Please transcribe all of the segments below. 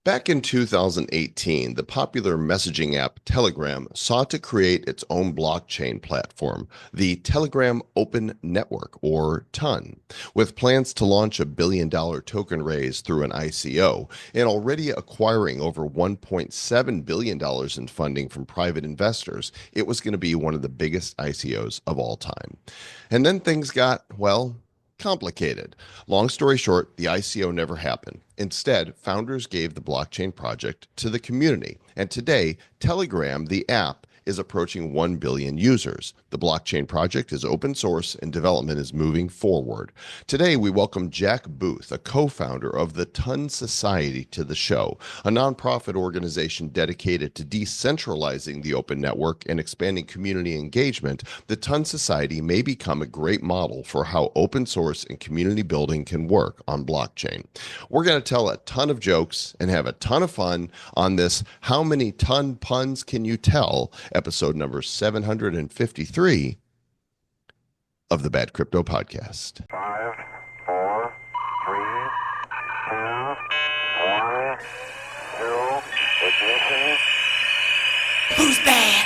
Back in 2018, the popular messaging app Telegram sought to create its own blockchain platform, the Telegram Open Network, or TON, with plans to launch $1 billion token raise through an ICO and already acquiring over $1.7 billion in funding from private investors. It was going to be one of the biggest ICOs of all time. And then things got, well, complicated. Long story short, the ICO never happened. Instead, founders gave the blockchain project to the community. And today, Telegram, the app, is approaching 1 billion users. The blockchain project is open source and development is moving forward. Today, we welcome Jack Booth, a co-founder of the Ton Society, to the show, a nonprofit organization dedicated to decentralizing the open network and expanding community engagement. The Ton Society may become a great model for how open source and community building can work on blockchain. We're going to tell a ton of jokes and have a ton of fun on this How Many Ton Puns Can You Tell? Episode number 753 of the Bad Crypto Podcast. 5, 4, 3, 2, 1, 0, ignition. Who's bad?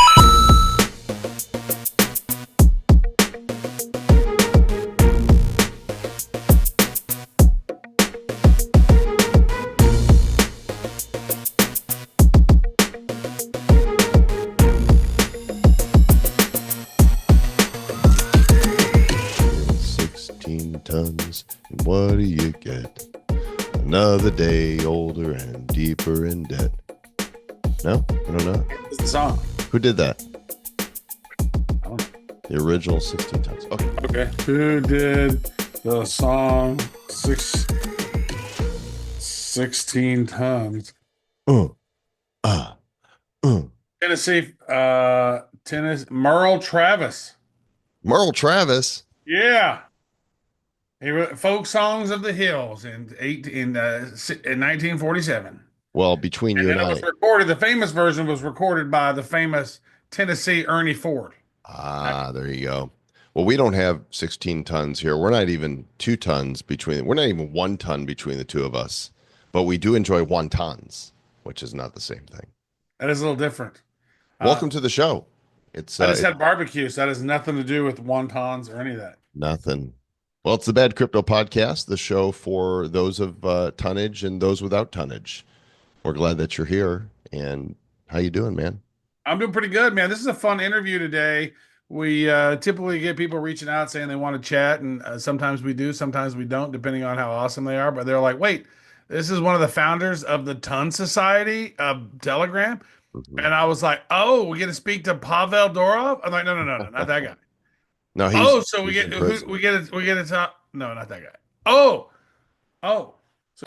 16 tons, and what do you get? Another day older and deeper in debt. No? I don't know. It's the song. Who did that? I don't know. The original 16 tons. Okay. Okay. Who did the song 16 tons? Uh. Tennessee, Merle Travis. Merle Travis. Yeah. He wrote Folk Songs of the Hills in 1947. Well, between you And and then it I. was recorded. The famous version was recorded by the famous Tennessee Ernie Ford. Ah, there you go. Well, we don't have 16 tons here. We're not even 2 tons between. We're not even 1 ton between the two of us. But we do enjoy wontons, which is not the same thing. That is a little different. Welcome to the show. It's I just had barbecue, so that has nothing to do with wontons or any of that. nothing. Well, it's the Bad Crypto Podcast, the show for those of tonnage and those without tonnage. We're glad that you're here. And how you doing, man? I'm doing pretty good, man. This is a fun interview today. We typically get people reaching out saying they want to chat, and sometimes we do, sometimes we don't, depending on how awesome they are. But they're like, wait, this is one of the founders of the Ton Society of Telegram. Mhm. And I was like, oh, we're going to speak to Pavel Durov? I'm like, no, not that guy. No, So we he's get in prison. we get to talk. No, not that guy. Oh. I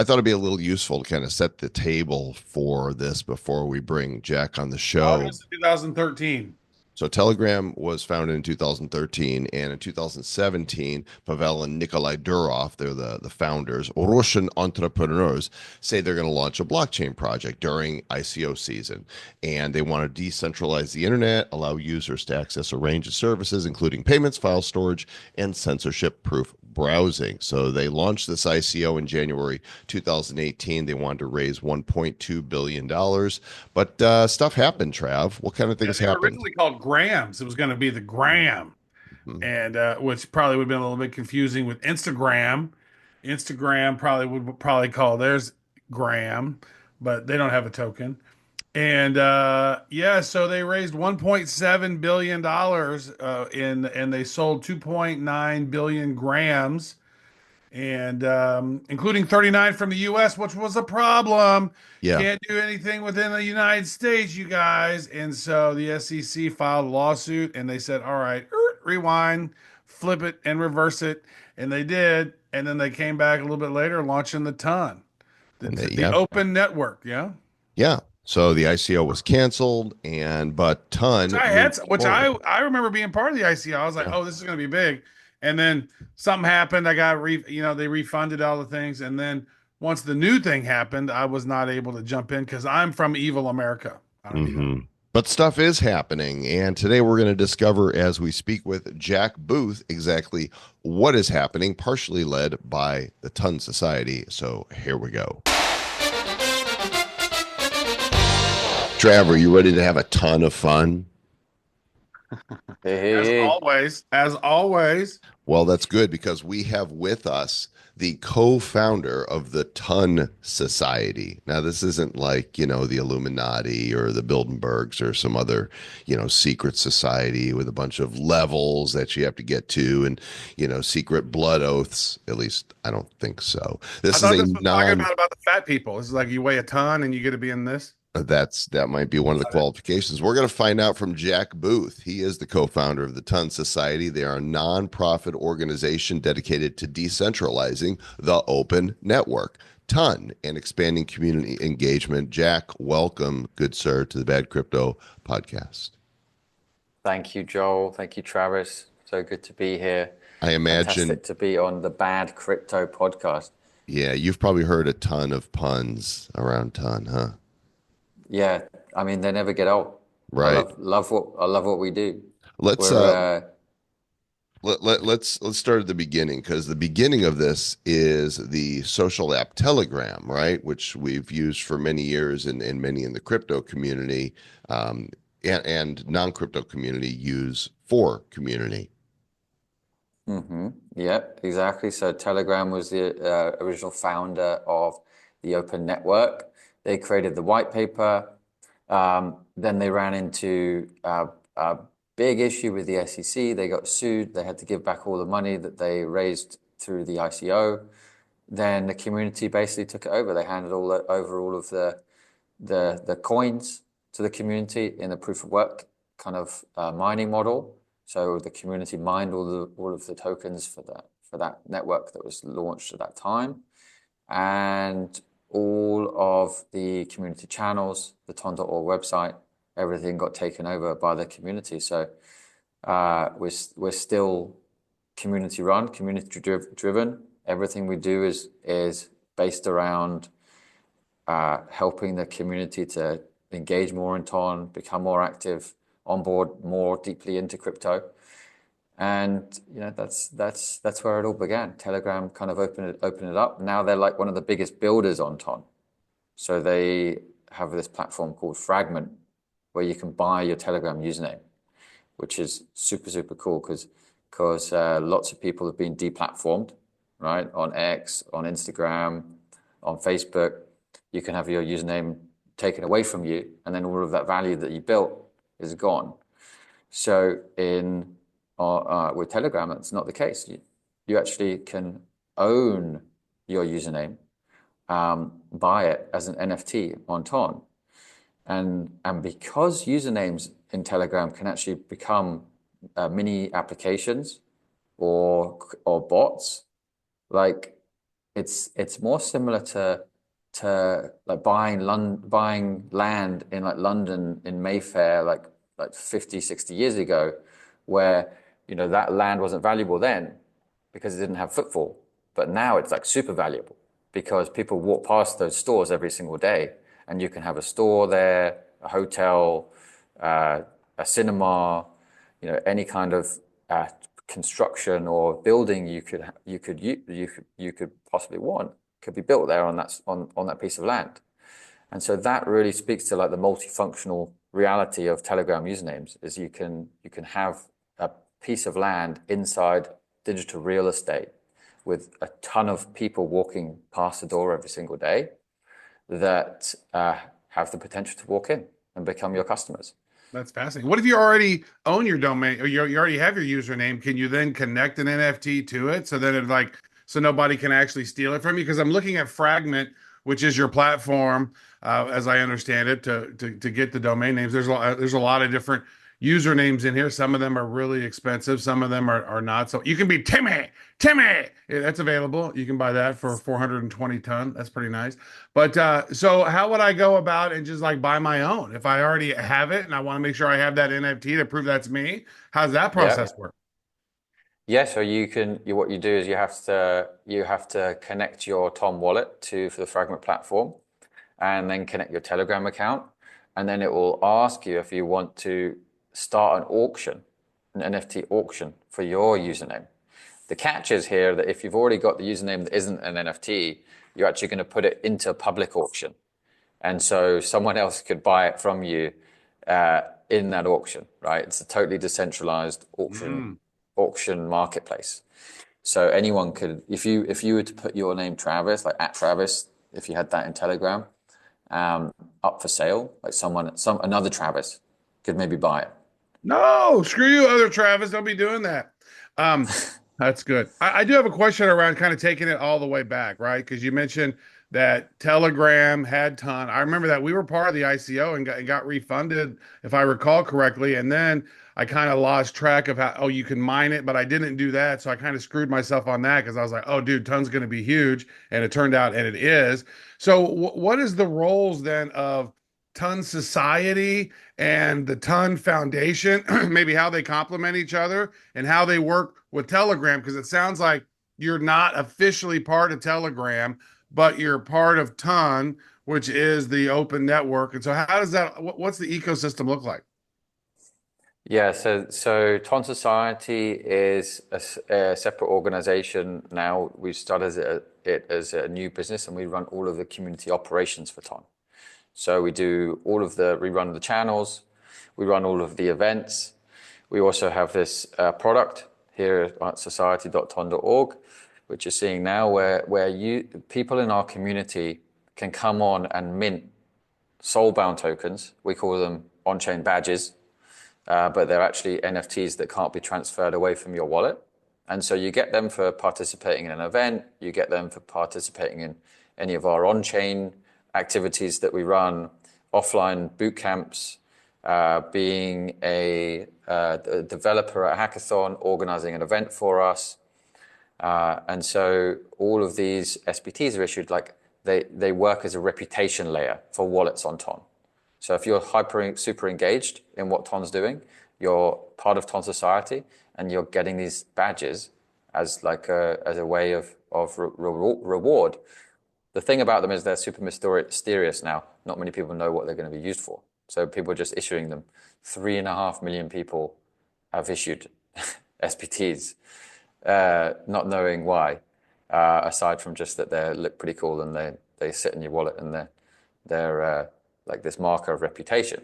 thought it'd be a little useful to kind of set the table for this before we bring Jack on the show. August of 2013. So Telegram was founded in 2013, and in 2017, Pavel and Nikolai Durov, they're the founders, Russian entrepreneurs, say they're going to launch a blockchain project during ICO season. And they want to decentralize the internet, allow users to access a range of services, including payments, file storage, and censorship-proof browsing. So they launched this ICO in January 2018. They wanted to raise $1.2 billion. But stuff happened, Trav. What kind of things They were happened? originally called Grams. It was going to be the Gram, and which probably would have been a little bit confusing with Instagram. Instagram would call theirs Gram, but they don't have a token. And so they raised $1.7 billion and they sold 2.9 billion grams, and including 39 from the US, which was a problem. Yeah. Can't do anything within the United States, you guys. And so the SEC filed a lawsuit, and they said, all right, rewind, flip it, and reverse it. And they did. And then they came back a little bit later, launching the Ton, the open network. Yeah. Yeah. So the ICO was canceled, but Ton. I remember being part of the ICO. I was like, oh, this is going to be big. And then something happened. I got they refunded all the things. And then once the new thing happened, I was not able to jump in because I'm from evil America. But stuff is happening. And today we're going to discover, as we speak with Jack Booth, exactly what is happening, partially led by the Ton Society. So here we go. Trevor, you ready to have a ton of fun? Hey, hey, As hey. always, as always. Well, that's good because we have with us the co-founder of the Ton Society. Now, this isn't like, the Illuminati or the Bilderbergs or some other, secret society with a bunch of levels that you have to get to and, secret blood oaths. At least I don't think so. I This is thought a this was talking about the fat people. This is like you weigh a ton and you get to be in this. that might be one of the qualifications. We're going to find out from Jack Booth. He is the co-founder of the Ton Society. They are a nonprofit organization dedicated to decentralizing the open network. Ton and expanding community engagement. Jack, welcome, good sir, to the Bad Crypto podcast. Thank you, Joel. Thank you, Travis. So good to be here. I imagine, Fantastic to be on the Bad Crypto podcast. yeah, you've probably heard a ton of puns around Ton, huh? Yeah, I mean they never get old. Right. I love what we do. Let's We're let's start at the beginning because the beginning of this is the social app Telegram, right? Which we've used for many years and many in the crypto community um, and non-crypto community use for community. yeah, exactly. So Telegram was the original founder of the open network. They created the white paper. Then they ran into a big issue with the SEC. They got sued. They had to give back all the money that they raised through the ICO. Then the community basically took it over. They handed over all of the coins to the community in a proof of work kind of mining model. So the community mined all of the tokens for that network that was launched at that time, and all of the community channels, the ton.org website, everything got taken over by the community. So we're still community run, community driven. Everything we do is based around helping the community to engage more in Ton, become more active, onboard more deeply into crypto. And that's where it all began. Telegram kind of opened it up. Now they're like one of the biggest builders on Ton. So they have this platform called Fragment, where you can buy your Telegram username, which is super, super cool because lots of people have been deplatformed, right? On X, on Instagram, on Facebook. You can have your username taken away from you, and then all of that value that you built is gone. So with Telegram, that's not the case. You actually can own your username, buy it as an NFT on Ton. And because usernames in Telegram can actually become mini applications or bots, like it's more similar to like buying land in like London in Mayfair like 50, 60 years ago, where that land wasn't valuable then because it didn't have footfall, but now it's like super valuable because people walk past those stores every single day, and you can have a store there, a hotel, a cinema, any kind of construction or building you could possibly want could be built there on that piece of land. And so that really speaks to like the multifunctional reality of Telegram usernames is you can have a piece of land inside digital real estate with a ton of people walking past the door every single day that have the potential to walk in and become your customers. That's fascinating. What if you already own your domain or you already have your username? Can you then connect an NFT to it so then so nobody can actually steal it from you? Because I'm looking at Fragment, which is your platform, as I understand it, to get the domain names. There's a lot of different usernames in here. Some of them are really expensive. Some of them are not. So you can be Timmy. Yeah, that's available. You can buy that for 420 ton. That's pretty nice. But so how would I go about and just like buy my own if I already have it and I want to make sure I have that NFT to prove that's me? How's that Yeah. process work? Yeah, so what you do is you have to connect your Tom wallet for the Fragment platform, and then connect your Telegram account, and then it will ask you if you want to start an auction, an NFT auction for your username. The catch is here that if you've already got the username that isn't an NFT, you're actually going to put it into a public auction. And so someone else could buy it from you in that auction, right? It's a totally decentralized auction marketplace. So anyone could, if you were to put your name Travis, like at Travis, if you had that in Telegram, up for sale, like another Travis could maybe buy it. No, screw you, other Travis. Don't be doing that. Um, that's good. I do have a question around kind of taking it all the way back, right? Because you mentioned that Telegram had ton. I remember that we were part of the ICO and got refunded, if I recall correctly. And then I kind of lost track of how, oh, you can mine it, but I didn't do that. So I kind of screwed myself on that because I was like, oh, dude, ton's going to be huge. And it turned out, and it is. So what is the roles then of Ton Society and the Ton Foundation, maybe how they complement each other and how they work with Telegram? Because it sounds like you're not officially part of Telegram, but you're part of Ton, which is the open network. And so, how does that? What's the ecosystem look like? Yeah, so Ton Society is a separate organization now. We've started it as a new business, and we run all of the community operations for Ton. So we run the channels, we run all of the events. We also have this product here at society.ton.org, which you're seeing now, where people in our community can come on and mint soul-bound tokens. We call them on-chain badges, but they're actually NFTs that can't be transferred away from your wallet. And so you get them for participating in an event, you get them for participating in any of our on-chain activities that we run, offline boot camps, being a developer at a hackathon, organizing an event for us. And so all of these SBTs are issued like they work as a reputation layer for wallets on Ton. So if you're super engaged in what Ton's doing, you're part of Ton Society, and you're getting these badges as a way of reward. The thing about them is they're super mysterious now. Not many people know what they're going to be used for. So people are just issuing them. 3.5 million people have issued SPTs, not knowing why, aside from just that they look pretty cool and they sit in your wallet and they're like this marker of reputation.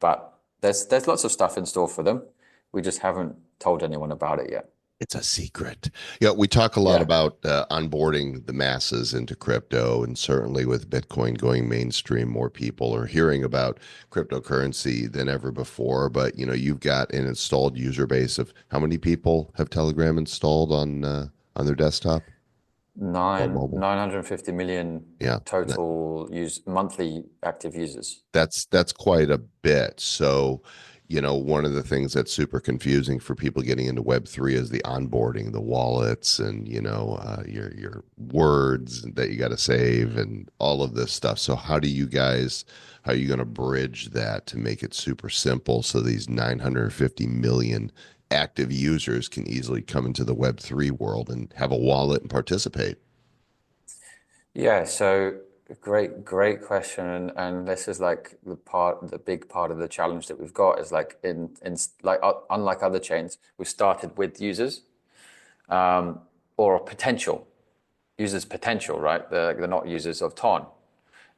But there's lots of stuff in store for them. We just haven't told anyone about it yet. It's a secret. Yeah, we talk a lot Yeah. about onboarding the masses into crypto, and certainly with Bitcoin going mainstream, more people are hearing about cryptocurrency than ever before. But you've got an installed user base of how many people have Telegram installed on their desktop or mobile? 950 million Yeah, total monthly active users. that's quite a bit. So, one of the things that's super confusing for people getting into Web3 is the onboarding, the wallets, and your words that you got to save, and all of this stuff. So, how are you going to bridge that to make it super simple so these 950 million active users can easily come into the Web3 world and have a wallet and participate? Yeah, so great question, and this is like the big part of the challenge that we've got is like unlike other chains, we started with users, or users potential, right? They're not users of Ton,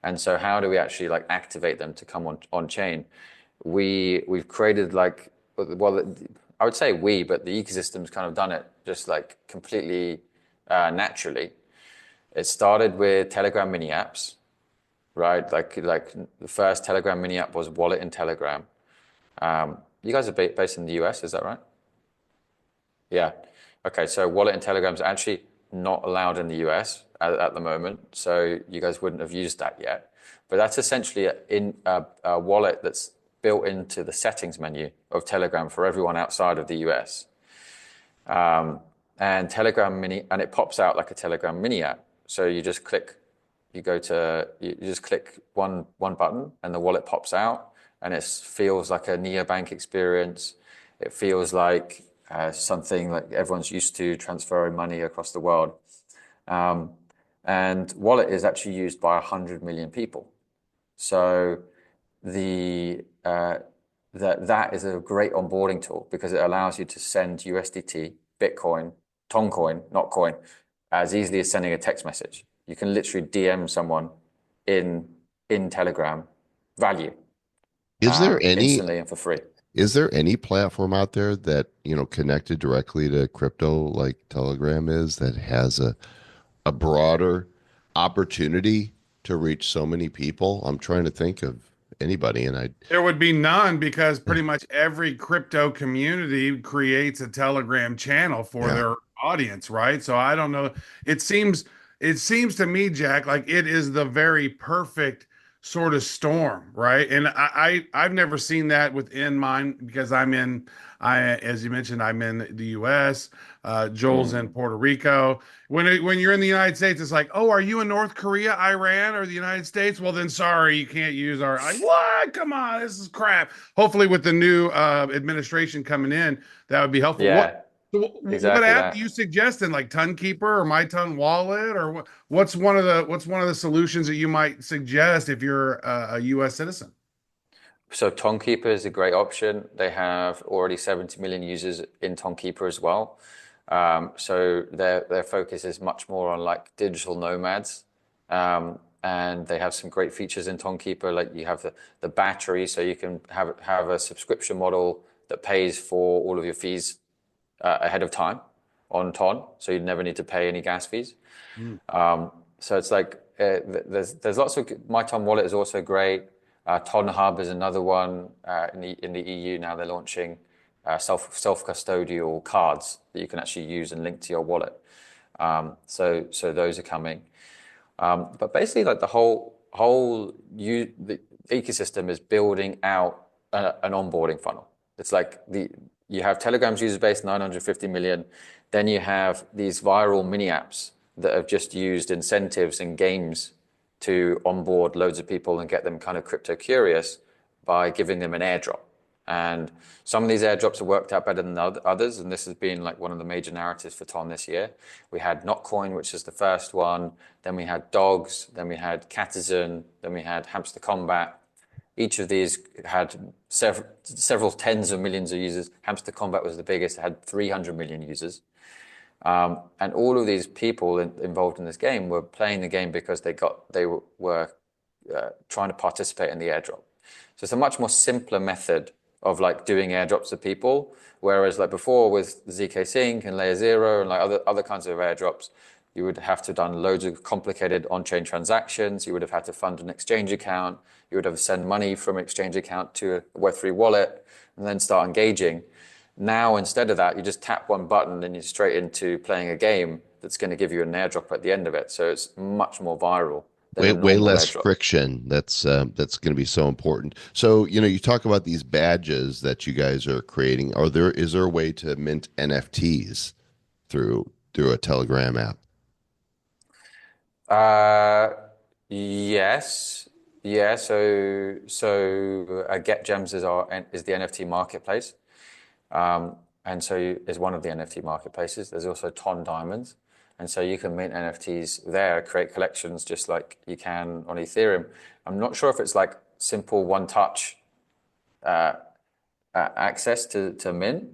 and so how do we actually like activate them to come on chain? We've created I would say but the ecosystem's kind of done it just like completely naturally. It started with Telegram mini apps, right? Like the first Telegram mini app was Wallet in Telegram. You guys are based in the US, is that right? Yeah. Okay, so Wallet in Telegram is actually not allowed in the US at the moment, so you guys wouldn't have used that yet. But that's essentially a wallet that's built into the settings menu of Telegram for everyone outside of the US. And Telegram mini, and it pops out like a Telegram mini app. So you just click one button and the wallet pops out, and it feels like a neobank experience. It feels like something like everyone's used to transferring money across the world. And wallet is actually used by 100 million people. So that is a great onboarding tool because it allows you to send USDT, Bitcoin, Toncoin, not coin, as easily as sending a text message. You can literally DM someone in in Telegram value Is there any instantly and for free. is there any platform out there that, connected directly to crypto like Telegram is that has a broader opportunity to reach so many people? I'm trying to think of anybody, and I There would be none because pretty much every crypto community creates a Telegram channel for yeah. their audience, right? So I don't know. It seems it seems to me, Jack, like it is the very perfect sort of storm, right? And I've never seen that within mine because as you mentioned, I'm in the US. Joel's Mm. in Puerto Rico. When you're in the United States, it's like, oh, are you in North Korea, Iran, or the United States? Well, then sorry, you can't use our. Like, what? Come on, this is crap. Hopefully, with the new administration coming in, that would be helpful. Yeah, What exactly app do that. you suggesting? Like Tunkeeper or My Ton Wallet, or what's one of the solutions that you might suggest if you're a U.S. citizen? So Tonkeeper is a great option. They have already 70 million users in Tonkeeper as well. So their focus is much more on like digital nomads. And they have some great features in Tonkeeper, like you have the battery, so you can have a subscription model that pays for all of your fees ahead of time on Ton, so you never need to pay any gas fees. Hmm. So it's like there's lots of My Ton Wallet is also great. Ton Hub is another one in the EU now. They're launching self custodial cards that you can actually use and link to your wallet. So those are coming. But basically, like the ecosystem is building out an onboarding funnel. It's like you have Telegram's user base 950 million, then you have these viral mini apps that have just used incentives and games to onboard loads of people and get them kind of crypto curious by giving them an airdrop. And some of these airdrops have worked out better than others, and this has been like one of the major narratives for Ton this year. We had Notcoin, which was the first one, then we had Dogs, then we had Catizen, then we had Hamster Combat. Each of these had several tens of millions of users. Hamster Combat was the biggest, it had 300 million users. And all of these people involved in this game were playing the game because they were trying to participate in the airdrop. So it's a much more simpler method of like doing airdrops to people, whereas like before with ZK Sync and Layer Zero and like other kinds of airdrops, you would have to done loads of complicated on-chain transactions. You would have had to fund an exchange account. You would have to send money from an exchange account to a Web3 wallet and then start engaging. Now, instead of that, you just tap one button and you're straight into playing a game that's going to give you an airdrop at the end of it. So it's much more viral than Way a way normal less airdrop. friction. That's going to be so important. So, you talk about these badges that you guys are creating. Is there a way to mint NFTs through a Telegram app? Uh, yes, yeah. So Get Gems is the NFT marketplace, and so is one of the NFT marketplaces. There's also Ton Diamonds, and so you can mint NFTs there, create collections just like you can on Ethereum. I'm not sure if it's like simple one touch access to mint,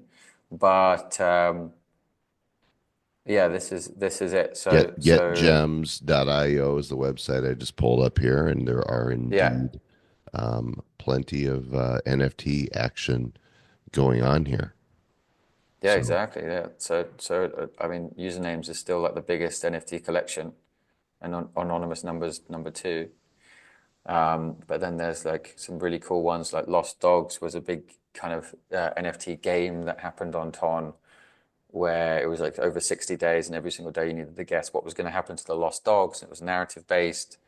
but yeah, this is it. So so Getgems.io is the website I just pulled up here, and there are yeah. indeed plenty of NFT action going on here. Yeah, So, exactly. Yeah. So I mean, usernames is still like the biggest NFT collection, and anonymous numbers number two. But then there's like some really cool ones, like Lost Dogs was a big kind of NFT game that happened on Ton, where it was like over 60 days, and every single day you needed to guess what was going to happen to the lost dogs. It was narrative based.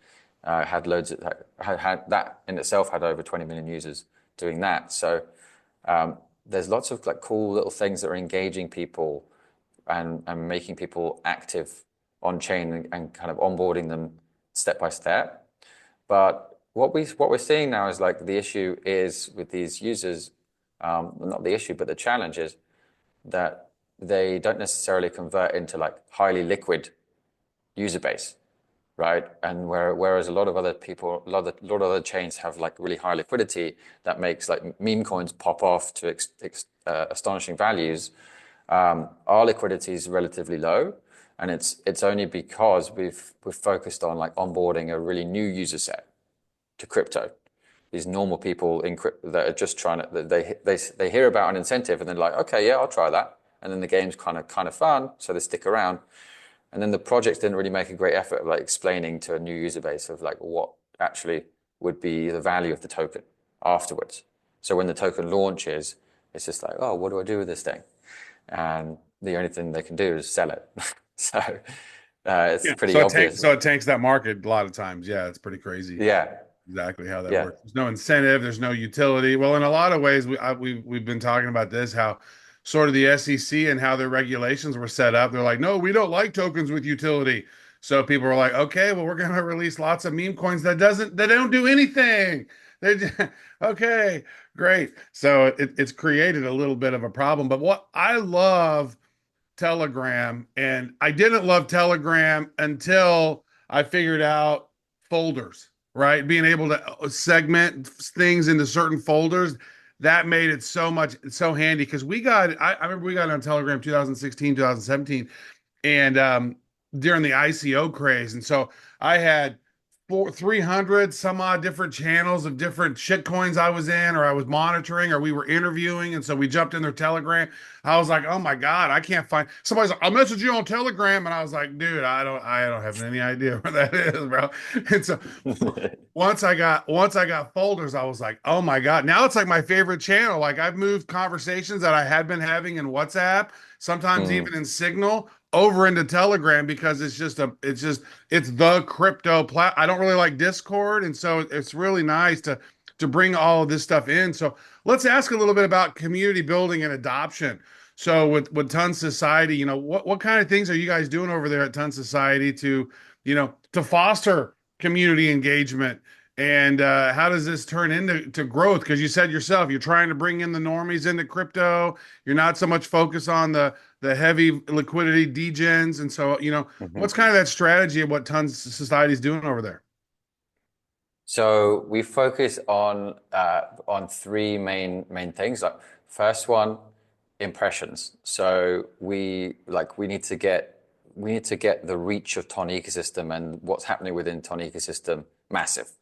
Had loads of had that in itself had over 20 million users doing that. So there's lots of like cool little things that are engaging people and making people active on chain and kind of onboarding them step by step. But what we're seeing now is like the issue is with these users, not the issue, but the challenge is that they don't necessarily convert into like highly liquid user base, right? And whereas a lot of other people, a lot of other chains have like really high liquidity that makes like meme coins pop off to astonishing values. Our liquidity is relatively low, and it's only because we've focused on like onboarding a really new user set. to crypto. These normal people in crypto that are just trying to, they hear about an incentive and they're like, okay, yeah, I'll try that. And then the game's kind of fun, so they stick around. And then the projects didn't really make a great effort of like explaining to a new user base of like what actually would be the value of the token afterwards. So when the token launches, it's just like, oh, what do I do with this thing? And the only thing they can do is sell it. So it's pretty obvious. So it tanks that market a lot of times. Yeah, it's pretty crazy. Yeah, Exactly how that yeah. works. There's no incentive. There's no utility. Well, in a lot of ways, we've been talking about this, how sort of the SEC and how their regulations were set up. They're like, no, we don't like tokens with utility. So people are like, okay, well, we're going to release lots of meme coins that don't do anything. They just, okay, great. So it's created a little bit of a problem. But what I love Telegram, and I didn't love Telegram until I figured out folders, right? Being able to segment things into certain folders, that made it so handy because I remember we got on Telegram 2016, 2017, and during the ICO craze. And so I had 300 some odd different channels of different shit coins I was in, or I was monitoring, or we were interviewing. And so we jumped in their Telegram. I was like, oh my God, I can't find somebody's like, I'll message you on Telegram. And I was like, dude, I don't have any idea where that is, bro. And so once I got folders, I was like, oh my God. Now it's like my favorite channel. Like I've moved conversations that I had been having in WhatsApp, sometimes even in Signal, over into Telegram because it's the crypto I don't really like Discord, and so it's really nice to bring all of this stuff in. So let's ask a little bit about community building and adoption. So with Ton Society, what kind of things are you guys doing over there at Ton Society to foster community engagement? And how does this turn into growth? Because you said yourself, you're trying to bring in the normies into crypto. You're not so much focused on the heavy liquidity degens. And so, what's kind of that strategy of what Tons Society is doing over there? So we focus on three main things. Like first one, impressions. So we need to get the reach of Ton ecosystem and what's happening within Ton ecosystem massive.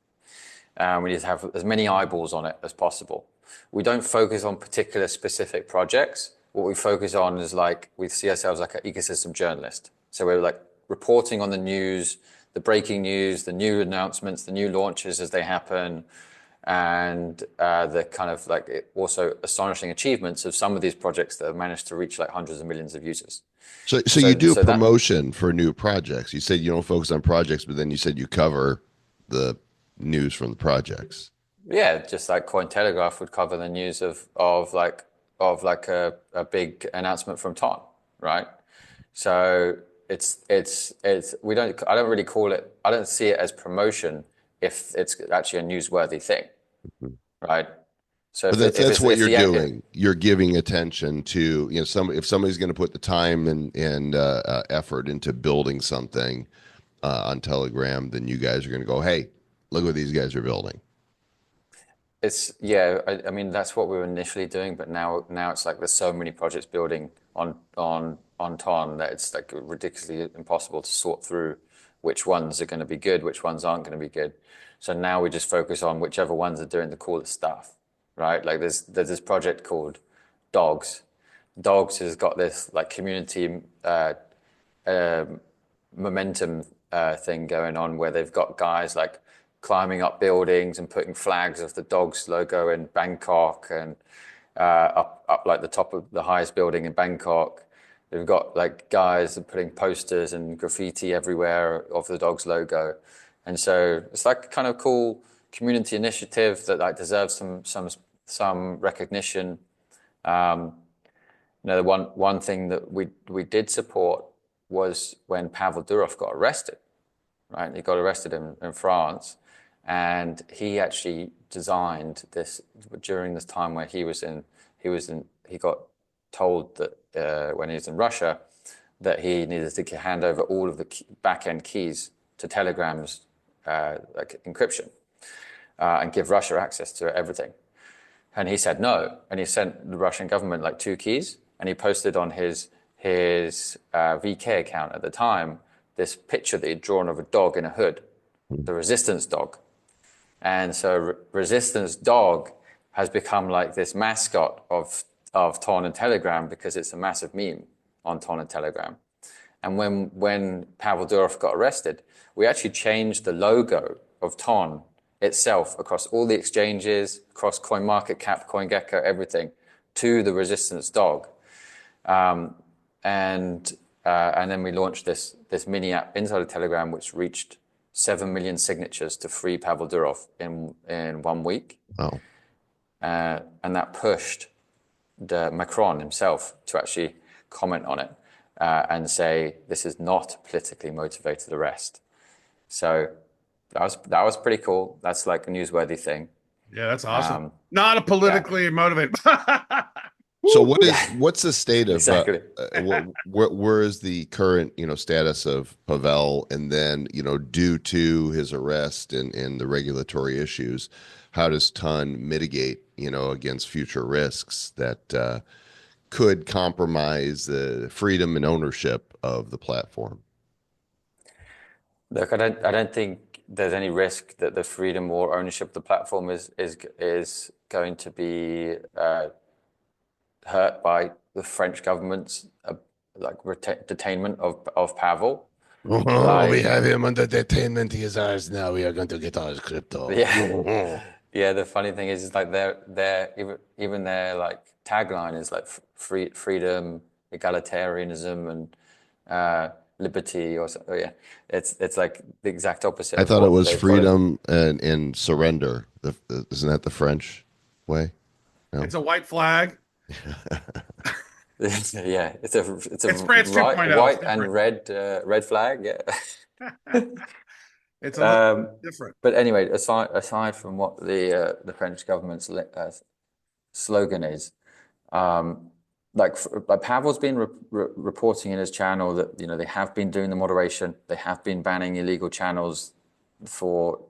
We need to have as many eyeballs on it as possible. We don't focus on particular specific projects. What we focus on is like, we see ourselves like an ecosystem journalist. So we're like reporting on the news, the breaking news, the new announcements, the new launches as they happen, and the kind of like also astonishing achievements of some of these projects that have managed to reach like hundreds of millions of users. So you do promotion for new projects. You said you don't focus on projects, but then you said you cover the news from the projects. Yeah, just like Cointelegraph would cover the news of a big announcement from Ton, right? So I don't really call it, I don't see it as promotion if it's actually a newsworthy thing, right? So but that's what you're doing. You're giving attention to, if somebody's going to put the time and effort into building something on Telegram, then you guys are going to go, hey, look what these guys are building. I mean, that's what we were initially doing, but now it's like there's so many projects building on Ton that it's like ridiculously impossible to sort through which ones are going to be good, which ones aren't going to be good. So now we just focus on whichever ones are doing the coolest stuff, right? Like there's this project called Dogs. Dogs has got this like community momentum thing going on where they've got guys like climbing up buildings and putting flags of the Dogs logo in Bangkok and up like the top of the highest building in Bangkok. They've got like guys putting posters and graffiti everywhere of the Dogs logo. And so it's like a kind of cool community initiative that like deserves some recognition. The one thing that we did support was when Pavel Durov got arrested, right? He got arrested in France, and he actually designed this during this time where he got told that when he was in Russia that he needed to hand over all of the back-end keys to Telegram's like encryption and give Russia access to everything. And he said no, and he sent the Russian government like 2 keys, and he posted on his VK account at the time this picture that he'd drawn of a dog in a hood, the resistance dog. And so Resistance Dog has become like this mascot of Ton and Telegram because it's a massive meme on Ton and Telegram. And when Pavel Durov got arrested, we actually changed the logo of Ton itself across all the exchanges, across CoinMarketCap, CoinGecko, everything, to the Resistance Dog. And then we launched this mini app inside of Telegram, which reached 7 million signatures to free Pavel Durov in 1 week. Oh. And that pushed Macron himself to actually comment on it and say this is not politically motivated arrest. So that was pretty cool. That's like a newsworthy thing. Yeah, that's awesome. Not a politically motivated. So what's the state of Exactly. where is the current status of Pavel, and then due to his arrest and the regulatory issues, how does Ton mitigate against future risks that could compromise the freedom and ownership of the platform? Look, I don't think there's any risk that the freedom or ownership of the platform is going to be hurt by the French government's detainment of Pavel. Oh, we have him under detainment. He is ours now. We are going to get our crypto. Yeah. Yeah, the funny thing is like even their like tagline is like freedom, egalitarianism, and liberty, or so. Yeah, it's like the exact opposite. I of thought what it was they freedom and surrender. Isn't that the French way? No? It's a white flag. Yeah, it's France 2.0. white and red flag. Yeah. It's a little different. But anyway, aside from what the French government's slogan is, like Pavel's been reporting in his channel that they have been doing the moderation, they have been banning illegal channels for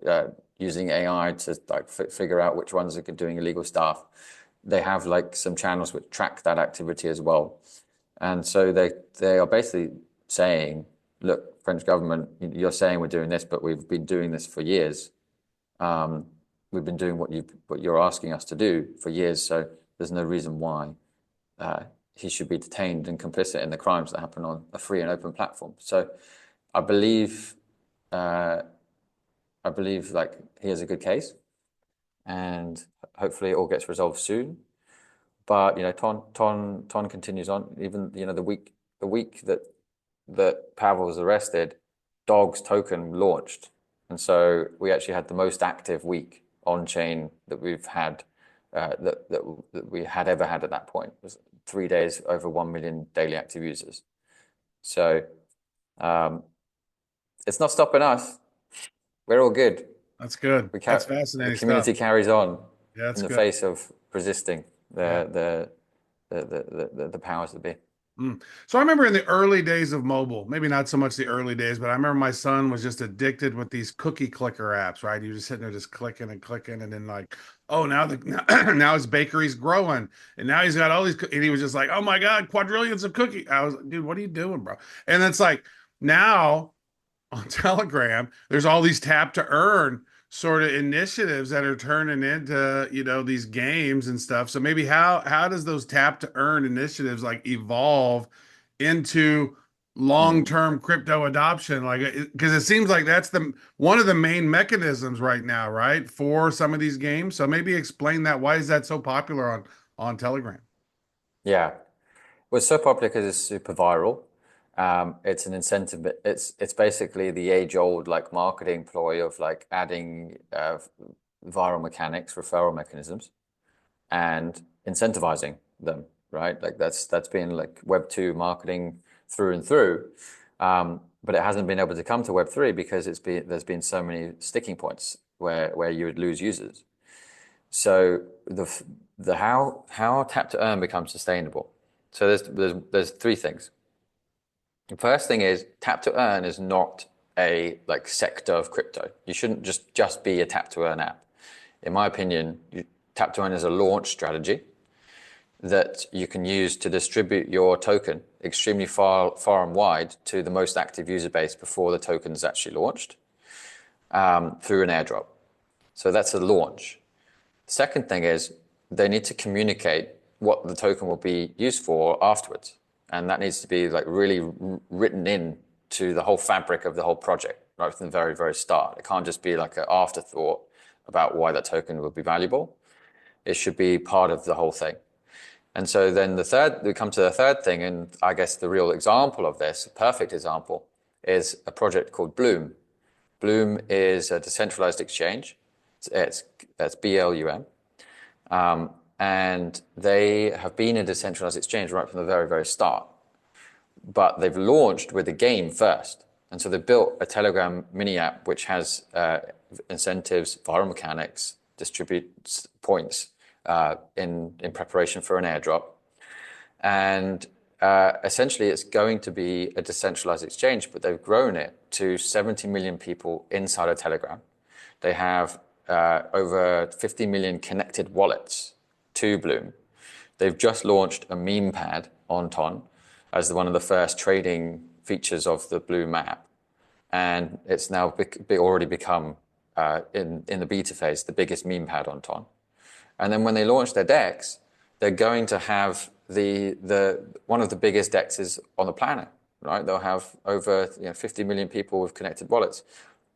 using AI to like figure out which ones are doing illegal stuff. They have like some channels which track that activity as well, and so they are basically saying, look, French government, you're saying we're doing this, but we've been doing this for years. We've been doing what you're asking us to do for years, so there's no reason why he should be detained and complicit in the crimes that happen on a free and open platform. So I believe like he has a good case, and hopefully it all gets resolved soon. But Ton continues on. Even the week that Pavel was arrested, Dog's token launched, and so we actually had the most active week on chain that we've had that we had ever had at that point. It was 3 days, over 1 million daily active users. So it's not stopping us. We're all good. That's good. That's fascinating. The community carries on in the face of resisting the powers that be. So I remember in the early days of mobile, maybe not so much the early days, but I remember my son was just addicted with these cookie clicker apps, right? He was just sitting there just clicking and clicking, and then like, oh, now his bakery's growing, and now he's got all these, and he was just like, oh my God, quadrillions of cookies. I was like, dude, what are you doing, bro? And it's like now on Telegram, there's all these tap to earn sort of initiatives that are turning into these games and stuff. So maybe how does those tap to earn initiatives like evolve into long-term crypto adoption? Like, because it seems like that's one of the main mechanisms right now, right, for some of these games. So maybe explain that. Why is that so popular on Telegram? Yeah, well, it's so popular because it's super viral. It's an incentive. It's basically the age-old like marketing ploy of like adding viral mechanics, referral mechanisms, and incentivizing them. Right, like that's been like Web2 marketing through and through. But it hasn't been able to come to Web3 because there's been so many sticking points where you would lose users. So the how tap to earn becomes sustainable. So there's three things. The first thing is tap to earn is not a like sector of crypto. You shouldn't just be a tap to earn app. In my opinion, tap to earn is a launch strategy that you can use to distribute your token extremely far and wide to the most active user base before the token is actually launched through an airdrop. So that's a launch. Second thing is they need to communicate what the token will be used for afterwards. And that needs to be like really written in to the whole fabric of the whole project, right from the very, very start. It can't just be like an afterthought about why that token would be valuable. It should be part of the whole thing. And so then we come to the third thing, and I guess the real example of this, a perfect example, is a project called Bloom. Bloom is a decentralized exchange. That's BLUM. And they have been a decentralized exchange right from the very, very start. But they've launched with a game first. And so they built a Telegram mini app which has incentives, viral mechanics, distributes points in preparation for an airdrop. And essentially it's going to be a decentralized exchange, but they've grown it to 70 million people inside of Telegram. They have over 50 million connected wallets to Bloom. They've just launched a meme pad on Ton as one of the first trading features of the Bloom app. And it's now already become, in the beta phase, the biggest meme pad on Ton. And then when they launch their DEX, they're going to have one of the biggest DEXs on the planet, right? They'll have over 50 million people with connected wallets.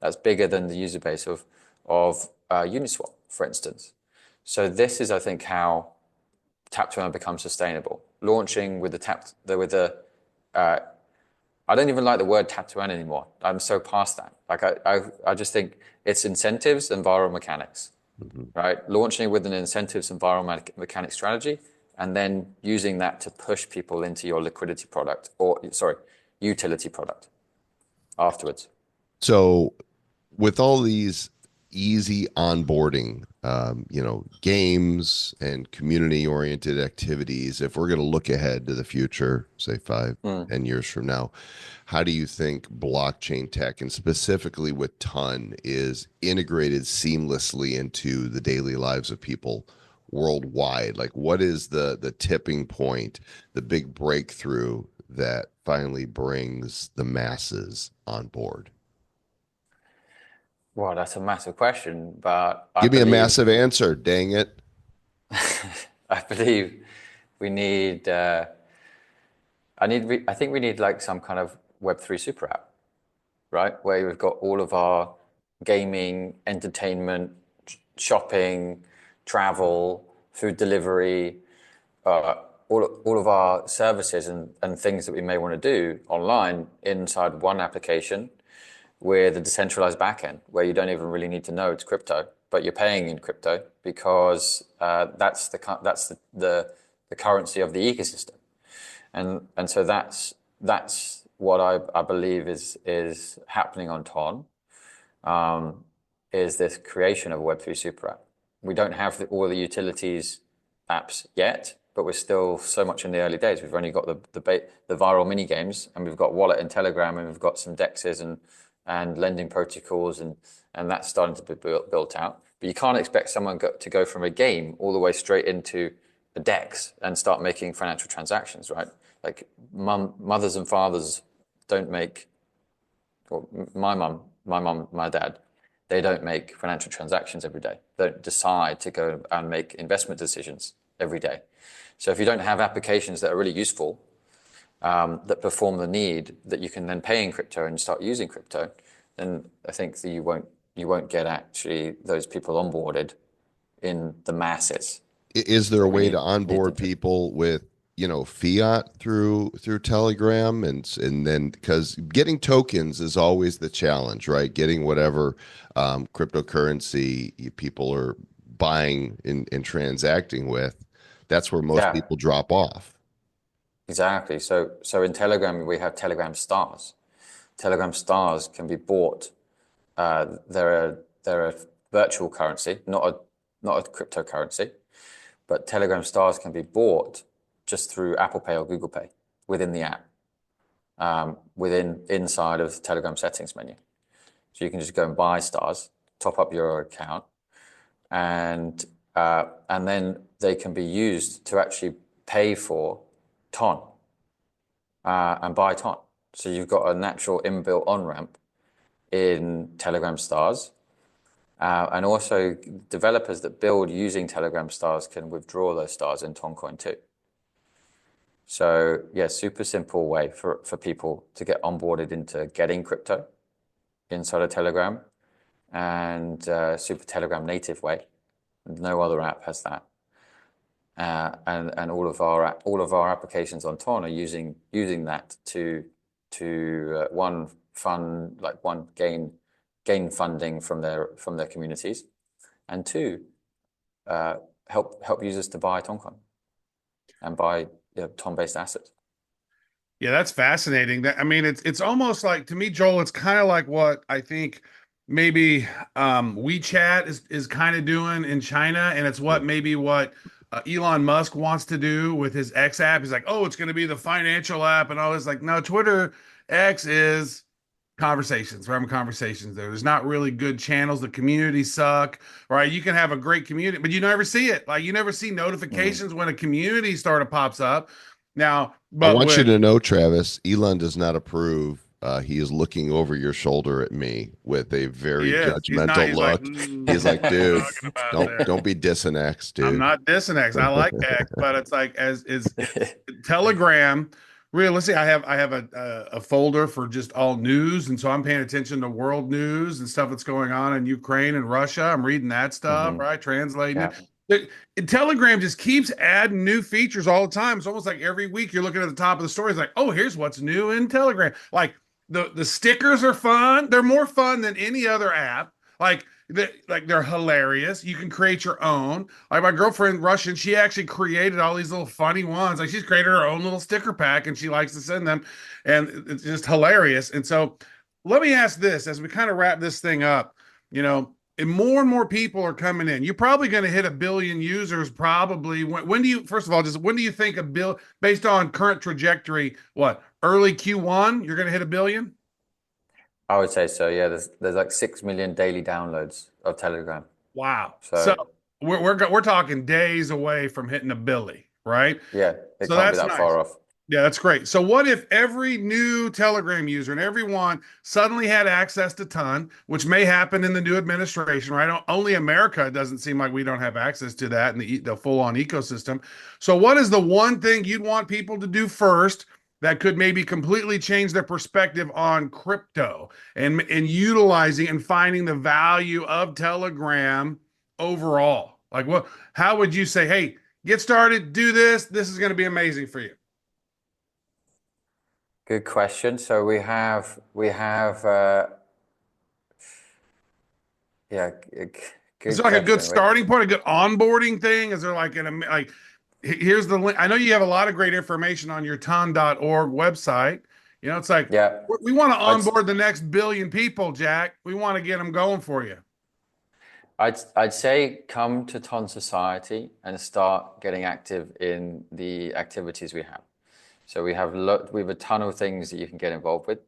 That's bigger than the user base of Uniswap, for instance. So this is, I think, how Tap to Earn becomes sustainable. Launching with I don't even like the word tap to earn anymore. I'm so past that. Like I just think it's incentives and viral mechanics, right? Launching with an incentives and viral mechanics strategy, and then using that to push people into your liquidity product utility product afterwards. So with all these easy onboarding, games and community-oriented activities, if we're going to look ahead to the future, say 10 years from now, how do you think blockchain tech, and specifically with Ton, is integrated seamlessly into the daily lives of people worldwide? Like, what is the tipping point, the big breakthrough that finally brings the masses on board? Well, that's a massive question, but Give me a massive answer, dang it. I believe we need. I think we need like some kind of Web3 super app, right? Where we've got all of our gaming, entertainment, shopping, travel, food delivery, all of our services and things that we may want to do online inside one application with a decentralized backend where you don't even really need to know it's crypto, but you're paying in crypto because that's the currency of the ecosystem, and so that's what I believe is happening on Ton, is this creation of a Web3 super app. We don't have all the utilities apps yet, but we're still so much in the early days. We've only got the viral mini games, and we've got Wallet and Telegram, and we've got some DEXs and lending protocols, and that's starting to be built out. But you can't expect someone to go from a game all the way straight into a DEX and start making financial transactions, right? Like mothers and fathers don't make, or my dad, they don't make financial transactions every day. They don't decide to go and make investment decisions every day. So if you don't have applications that are really useful, that perform the need that you can then pay in crypto and start using crypto, then I think that you won't get actually those people onboarded in the masses. Is there a way to onboard people with fiat through Telegram, and then, because getting tokens is always the challenge, right? Getting whatever cryptocurrency people are buying and transacting with, that's where most people drop off. Exactly. So in Telegram, we have Telegram stars. Telegram stars can be bought. They're a virtual currency, not a cryptocurrency, but Telegram stars can be bought just through Apple Pay or Google Pay within the app, inside of the Telegram settings menu. So you can just go and buy stars, top up your account, and then they can be used to actually pay for Ton and buy Ton. So you've got a natural inbuilt on-ramp in Telegram stars And also developers that build using Telegram stars can withdraw those stars in Toncoin too. So yeah, super simple way for people to get onboarded into getting crypto inside of Telegram, and super Telegram native way. No other app has that. And all of our applications on Ton are using that to one gain funding from their communities, and two, help users to buy Toncoin and buy Ton-based assets. Yeah, that's fascinating. That I mean, it's almost like, to me, Joel, it's kind of like what I think maybe WeChat is kind of doing in China, and it's what Elon Musk wants to do with his X app. He's like, oh, it's going to be the financial app and all this. Like, no, Twitter X is conversations. We're having conversations there. There's not really good channels. The communities suck, right? You can have a great community, but you never see it. Like, you never see notifications when a community startup pops up. Now, I but want you with to know, Travis, Elon does not approve. He is looking over your shoulder at me with a very Yes, he's not. judgmental He's like, look. He's like, what are you dude, talking about there? don't be dissing X, I'm dude. not dissing X. I like X, but it's like Telegram. Realistically, I have a folder for just all news, and so I'm paying attention to world news and stuff that's going on in Ukraine and Russia. I'm reading that stuff, Hmm. right? Translating it. Yeah. Telegram just keeps adding new features all the time. It's almost like every week you're looking at the top of the story. It's like, oh, here's what's new in Telegram. Like the stickers are fun. They're more fun than any other app. They're hilarious. You can create your own. Like my girlfriend Russian, she actually created all these little funny ones. Like she's created her own little sticker pack and she likes to send them, and it's just hilarious. And so, let me ask this as we kind of wrap this thing up. And more people are coming in. You're probably going to hit 1 billion users. Probably. When do you? First of all, just when do you think based on current trajectory? What, early Q1? You're going to hit 1 billion? I would say so. Yeah, there's like 6 million daily downloads of Telegram. Wow. So So we're talking days away from hitting a billy, right? yeah, it So can't be that's that nice. far off. Yeah, that's great. So what if every new Telegram user and everyone suddenly had access to Ton, which may happen in the new administration, right? Only America doesn't seem like we don't have access to that in the full-on ecosystem. So what is the one thing you'd want people to do first that could maybe completely change their perspective on crypto and utilizing and finding the value of Telegram overall? Like how would you say, hey, get started, do this. This is going to be amazing for you. Good question. So we have yeah, Is good there like a good question. starting point, a good onboarding thing? Is there here's the link? I know you have a lot of great information on your ton.org website. It's like Yeah, we want to I'd onboard the next billion people, Jack. We want to get them going for you. I'd say come to Ton Society and start getting active in the activities we have. So we have a ton of things that you can get involved with.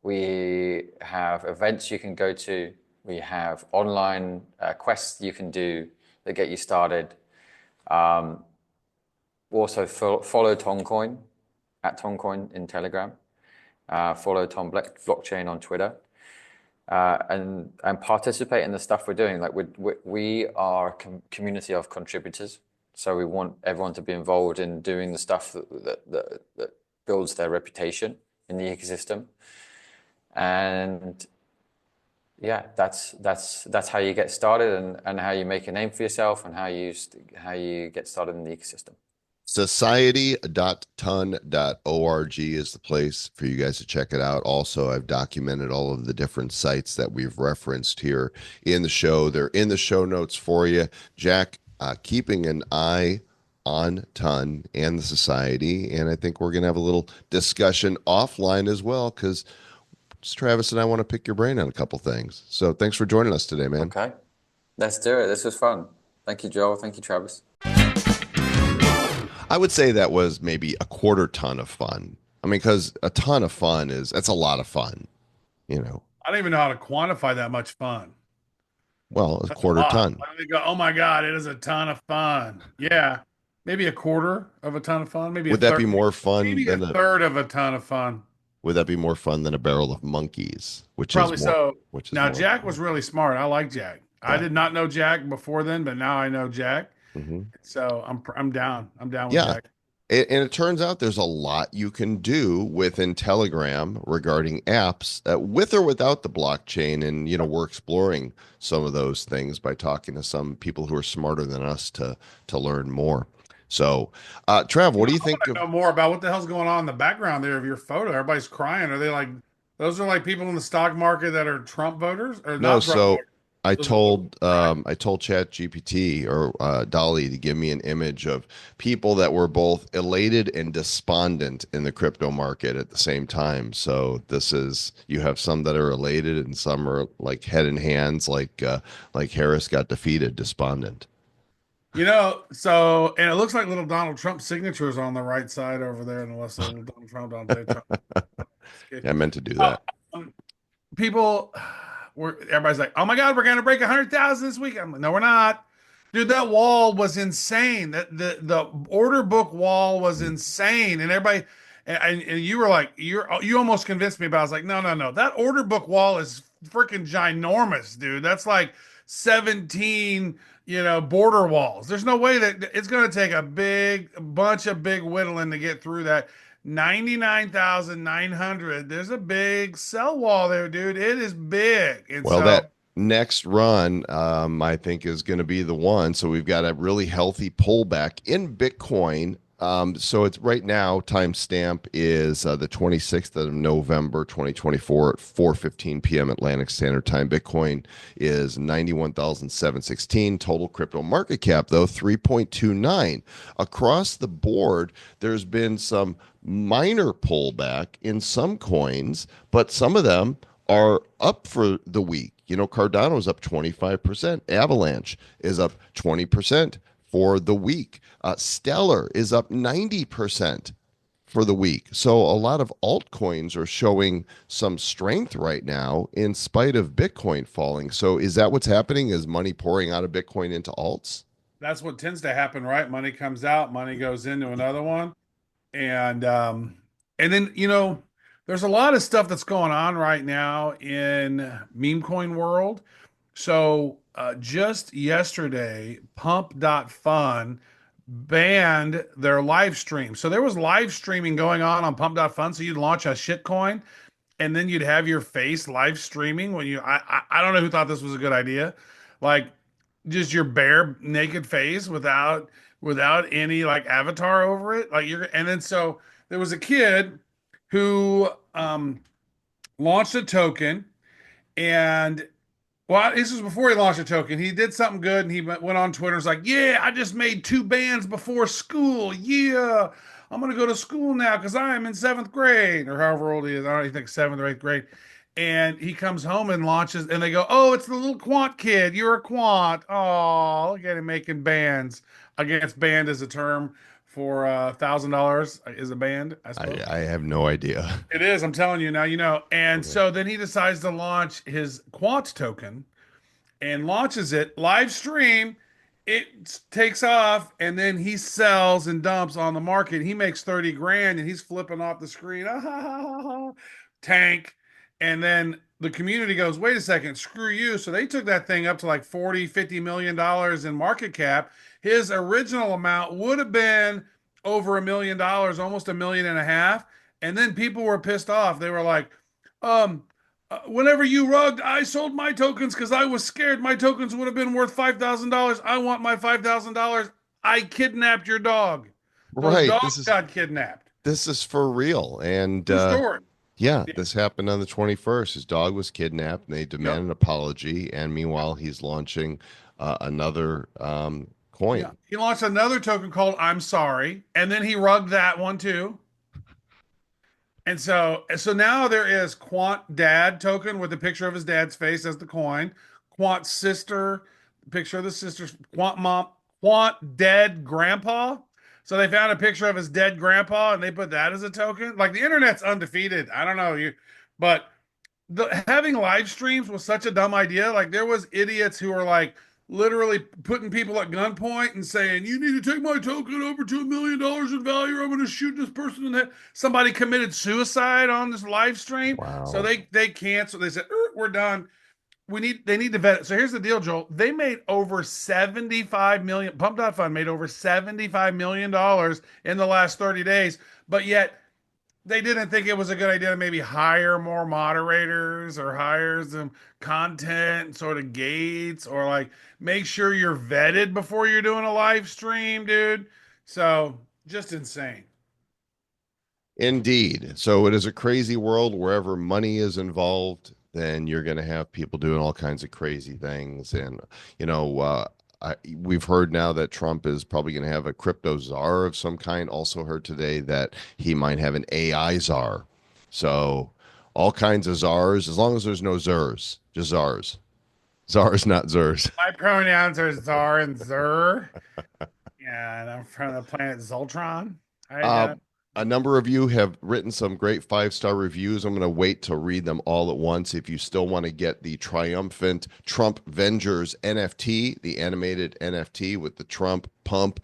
We have events you can go to. We have online quests you can do that get you started. Also follow Toncoin at Toncoin in Telegram. Follow Ton Blockchain on Twitter. And participate in the stuff we're doing. Like we are a community of contributors, so we want everyone to be involved in doing the stuff that builds their reputation in the ecosystem. And yeah, that's how you get started and how you make a name for yourself and how you get started in the ecosystem. Society.ton.org is the place for you guys to check it out. Also, I've documented all of the different sites that we've referenced here in the show. They're in the show notes for you. Jack, keeping an eye on Ton and the society, and I think we're going to have a little discussion offline as well, because Travis and I want to pick your brain on a couple things. So thanks for joining us today, man. Okay, let's do it. This was fun. Thank you, Joel. Thank you, Travis. I would say that was maybe a quarter ton of fun. I mean, because a ton of fun that's a lot of fun, you know. I don't even know how to quantify that much fun. Well, a That's a quarter lot. ton. I think, oh my God, it is a ton of fun. Yeah, maybe a quarter of a ton of fun. Maybe a Would that third. be more fun Maybe a than third of a ton of fun. Would that be more fun than a barrel of monkeys, Probably so. which is Now, more Jack was fun? really smart. I like Jack. I Yeah. did not know Jack before then, but now I know Jack. Hmm. So I'm down. I'm down with Yeah. Jack. And it turns out there's a lot you can do within Telegram regarding apps with or without the blockchain. And, we're exploring some of those things by talking to some people who are smarter than us to learn more. So, Trav, what do you I want think to of? know more about what the hell's going on in the background there of your photo. Everybody's crying. Are they like those are like people in the stock market that are Trump voters or No, not Trump so voters? Those are the people crying. I told Chat GPT or Dolly to give me an image of people that were both elated and despondent in the crypto market at the same time. So this is you have some that are elated and some are like head in hands, like Harris got defeated, despondent. So and it looks like little Donald Trump signatures on the right side over there, unless little Donald Trump, Donald J. Trump. Yeah, I meant to do Uh, that. um, people were everybody's like, "Oh my God, we're gonna break 100,000 this week." I'm like, "No, we're not." Dude, that wall was insane. That the order book wall was Mm. insane, and everybody, and you were like, you almost convinced me, but I was like, no, no, no, that order book wall is freaking ginormous, dude. That's like 17, border walls. There's no way that it's going to take a bunch of big whittling to get through that. 99,900. There's a big cell wall there, dude. It is big. And Well, so that next run, I think, is going to be the one. So we've got a really healthy pullback in Bitcoin. So it's right now, timestamp is the 26th of November, 2024 at 4:15 p.m. Atlantic Standard Time. Bitcoin is 91,716. Total crypto market cap, though, 3.29. Across the board, there's been some minor pullback in some coins, but some of them are up for the week. Cardano is up 25%. Avalanche is up 20% for the week. Stellar is up 90% for the week. So a lot of altcoins are showing some strength right now in spite of Bitcoin falling. So is that what's happening? Is money pouring out of Bitcoin into alts? that's what tends to happen, right? Money comes out, money goes into another one. And then there's a lot of stuff that's going on right now in meme coin world. So just yesterday, pump.fun banned their live stream. So there was live streaming going on pump.fun. So you'd launch a shitcoin and then you'd have your face live streaming when I don't know who thought this was a good idea. Like just your bare naked face without any like avatar over it. Like you're and then so there was a kid who launched a token and well, this was before he launched a token. He did something good and he went on Twitter and was like, yeah, I just made two bands before school. Yeah, I'm going to go to school now because I am in seventh grade or however old he is. I don't even think seventh or eighth grade. And he comes home and launches, and they go, oh, it's the little quant kid. You're a quant. Oh, look at him making bands. I guess band is a term for $1,000 is a band, I suppose. I have no idea. It is. I'm telling you now, And Okay. so then he decides to launch his quant token and launches it live stream. It takes off and then he sells and dumps on the market. He makes 30 grand and he's flipping off the screen. Ah, ha, ha, ha, ha. Tank. And then the community goes, wait a second, screw you. So they took that thing up to like 40, $50 million in market cap. His original amount would have been over $1 million, almost 1.5 million. And then people were pissed off. They were like, um, whenever you rugged, I sold my tokens because I was scared my tokens would have been worth $5,000. I want my $5,000. I kidnapped your dog. So his Right. dog This is got kidnapped. this is for real. And True story. yeah, Yeah. this happened on the 21st. His dog was kidnapped and they demand Yep. an apology. And meanwhile, he's launching another Yeah. coin. He launched another token called I'm Sorry. And then he rugged that one too. And so now there is Quant Dad token with a picture of his dad's face as the coin. Quant Sister, picture of the sister's Quant Mom, Quant Dead Grandpa. So they found a picture of his dead grandpa and they put that as a token. Like the internet's undefeated. I don't know but having live streams was such a dumb idea. Like there was idiots who were like, literally putting people at gunpoint and saying, "You need to take my token over to $1 million in value, or I'm going to shoot this person in the head." Somebody committed suicide on this live stream, so Wow. they canceled. They said, "We're done. They need to vet it." So here's the deal, Joel. They made over 75 million. Pump.fund made over $75 million in the last 30 days, but yet they didn't think it was a good idea to maybe hire more moderators or hire some content sort of gates, or like make sure you're vetted before you're doing a live stream, dude. So just insane. Indeed. So it is a crazy world. Wherever money is involved, then you're going to have people doing all kinds of crazy things. And, you know, we've heard now that Trump is probably going to have a crypto czar of some kind. Also heard today that he might have an AI czar. So all kinds of czars, as long as there's no zers, just czars. Czars, not zers. My pronouns are Czar and Zer. Yeah, and I'm from the planet Zoltron. I Uh, got a number of you have written some great 5-star reviews. I'm going to wait to read them all at once. If you still want to get the triumphant Trump Vengers NFT, the animated NFT with the Trump pump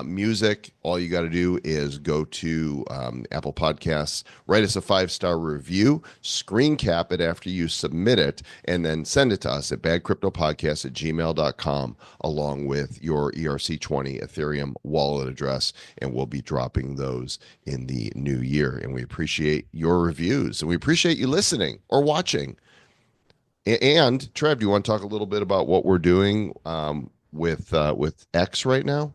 music, all you got to do is go to Apple Podcasts, write us a 5-star review, screen cap it after you submit it, and then send it to us at badcryptopodcast@gmail.com along with your ERC20 Ethereum wallet address, and we'll be dropping those in the new year. And we appreciate your reviews, and we appreciate you listening or watching. And Trev, do you want to talk a little bit about what we're doing with X right now?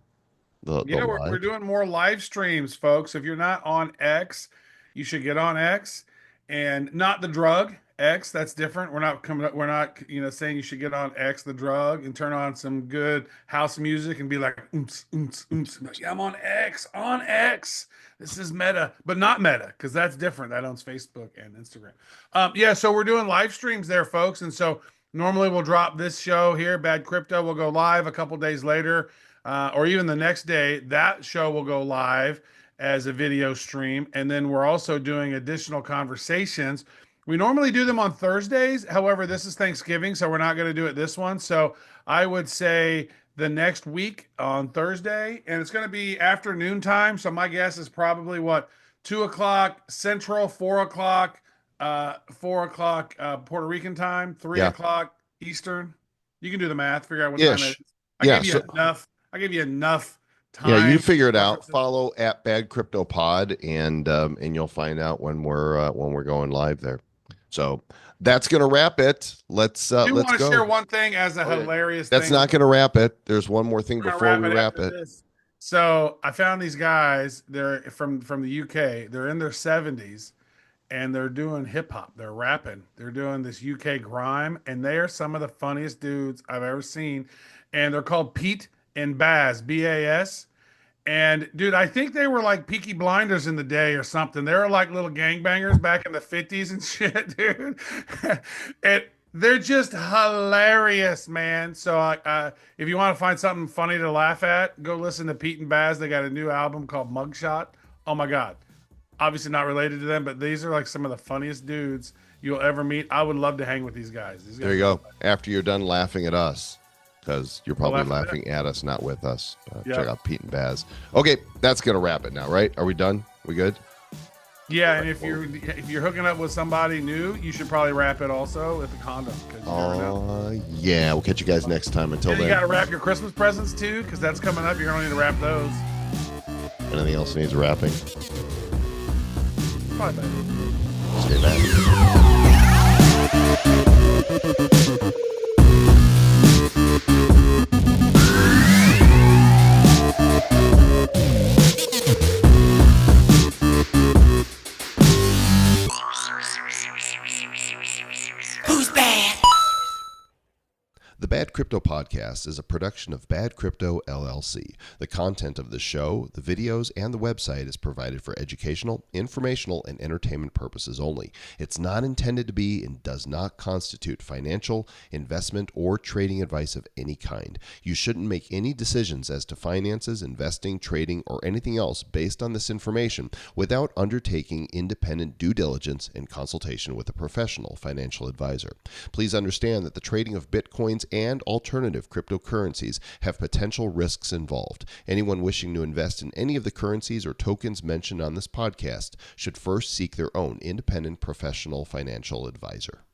The we're live. doing more live streams, folks. If you're not on X, you should get on X, and not the drug X. That's different. We're not coming up. We're not, saying you should get on X, the drug, and turn on some good house music and be like, oomps, oomps, oomps. Like, yeah, I'm on X, on X. This is Meta, but not Meta, because that's different. That owns Facebook and Instagram. So we're doing live streams there, folks. And so normally we'll drop this show here, Bad Crypto. We'll go live a couple days later, or even the next day. That show will go live as a video stream. And then we're also doing additional conversations. We normally do them on Thursdays. However, this is Thanksgiving, so we're not going to do it this one. So I would say the next week on Thursday, and it's going to be afternoon time. So my guess is probably 2 o'clock Central, 4 o'clock, 4 o'clock Puerto Rican time, 3 o'clock Eastern. You can do the math, figure out what time it is. I gave you enough time. Yeah, you figure it out. Follow at Bad Crypto Pod, and you'll find out when we're going live there. So that's going to wrap it. Let's I do let's want to go. share one thing as a hilarious That's thing. not going to wrap it. There's one more thing before we wrap it. This. So I found these guys. They're from the UK. They're in their 70s, and they're doing hip hop. They're rapping. They're doing this UK grime, and they are some of the funniest dudes I've ever seen. And they're called Pete and Baz, BAS. And dude, I think they were like Peaky Blinders in the day or something. They were like little gangbangers back in the 50s and shit, dude. And they're just hilarious, man. So if you want to find something funny to laugh at, go listen to Pete and Baz. They got a new album called Mugshot. Oh my God. Obviously not related to them, but these are like some of the funniest dudes you'll ever meet. I would love to hang with these guys. There you go. After you're done laughing at us, because you're probably laughing at us, not with us. Check out Pete and Baz. Okay, that's gonna wrap it now, right? Are we done? We good? Yeah, and if you're hooking up with somebody new, you should probably wrap it also with a condom. Yeah. We'll catch you guys next time. Until then, you got to wrap your Christmas presents too, because that's coming up. You're gonna need to wrap those. Anything else needs wrapping? Probably better. Stay back. Who's bad? The Bad Crypto Podcast is a production of Bad Crypto LLC. The content of the show, the videos, and the website is provided for educational, informational, and entertainment purposes only. It's not intended to be and does not constitute financial, investment, or trading advice of any kind. You shouldn't make any decisions as to finances, investing, trading, or anything else based on this information without undertaking independent due diligence and consultation with a professional financial advisor. Please understand that the trading of Bitcoins and alternative cryptocurrencies have potential risks involved. Anyone wishing to invest in any of the currencies or tokens mentioned on this podcast should first seek their own independent professional financial advisor.